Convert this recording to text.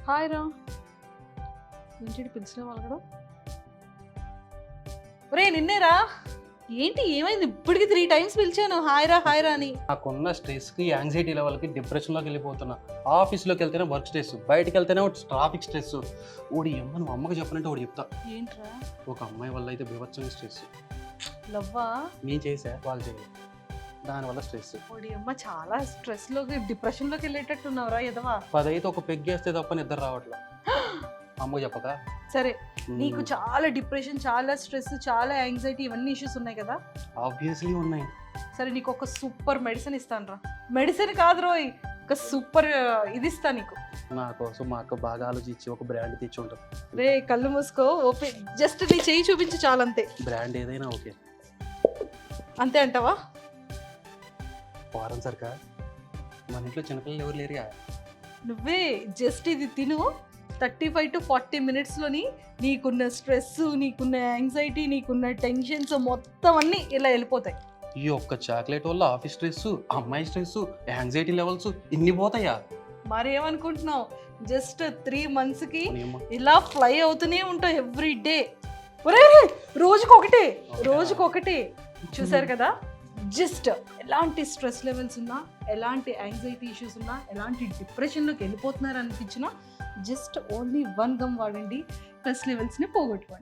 Hi రా. ఏంటి పిలిచిన వాళ్ళు కూడా? ఒరే నిన్నేరా. ఏంటి ఏమైంది? ఇప్పటికి 3 times పిలిచాను హాయ్ రా అని. నాకున్న స్ట్రెస్కి యాంగ్జైటీ లెవెల్కి డిప్రెషన్లోకి వెళ్ళిపోతున్నా. ఆఫీస్లోకి వెళ్తేనే వర్క్ స్ట్రెస్, బయటకు వెళ్తేనే ట్రాఫిక్ స్ట్రెస్. ఓడి అమ్మ నువ్వు అమ్మకి చెప్పనంటే ఓడి చెప్తా. ఏంట్రా? ఒక అమ్మాయి వల్ల అయితే బీభత్సంగా స్ట్రెస్. లవ్వా? నేను చేసా, వాళ్ళు చేయలేదు, దానివల్ల స్ట్రెస్. ఓడి అమ్మ చాలా స్ట్రెస్లోకి డిప్రెషన్లోకి వెళ్ళేటట్టున్నావురా ఎదవా. 10 అయితే ఒక పెగ్గేస్తే తప్ప నిద్ర రావట్లా. అమ్మకి చెప్పక. సరే నీకు చాలా డిప్రెషన్, చాలా స్ట్రెస్, చాలా యాంగ్జైటీ ఇవన్నీ ఇష్యూస్ ఉన్నాయి కదా? ఆబ్వియస్లీ ఉన్నాయి. సరే నీకు ఒక సూపర్ మెడిసిన్ ఇస్తాను రా. మెడిసిన్ కాదు రోయ్, ఒక సూపర్ ఇది ఇస్తా నీకు. నా కోసం మా అక్క బాగా ఆలోచించి ఒక బ్రాండ్ తెచ్చి ఉంటాం. రే కళ్ళు మూసుకో, ఓపెన్ జస్ట్ నీ చెయ్యి చూపించు చాలంతే. బ్రాండ్ ఏదైనా ఓకే. అంతే అంటావా? వారం సరికా మన ఇంట్లో చిన్నపిల్లలు ఎవరు లేరుగా. నువ్వే జస్ట్ ఇది తిను, 35 to 40 minutesలోని నీకున్న స్ట్రెస్, నీకున్న యాంగ్జైటీ, నీకున్న టెన్షన్స్ మొత్తం అన్నీ ఇలా వెళ్ళిపోతాయి. ఈ ఒక్క చాక్లెట్ వల్ల ఆఫీస్ స్ట్రెస్, అమ్మాయి స్ట్రెస్, యాంగ్జైటీ లెవెల్స్ ఇన్ని పోతాయా? మరి ఏమనుకుంటున్నావు? జస్ట్ 3 monthsకి అవునేమ్మా. ఇలా ఫ్లై అవుతూనే ఉంటావు ఎవ్రీ డే. ఒరే రోజుకొకటి చూసారు కదా? జస్ట్ ఎలాంటి స్ట్రెస్ లెవెల్స్ ఉన్నా, ఎలాంటి యాంగ్జైటీ ఇష్యూస్ ఉన్నా, ఎలాంటి డిప్రెషన్లోకి వెళ్ళిపోతున్నారు అనిపించినా జస్ట్ ఓన్లీ 1 gum వాడండి, స్ట్రెస్ లెవెల్స్ని పోగొట్టుకోండి.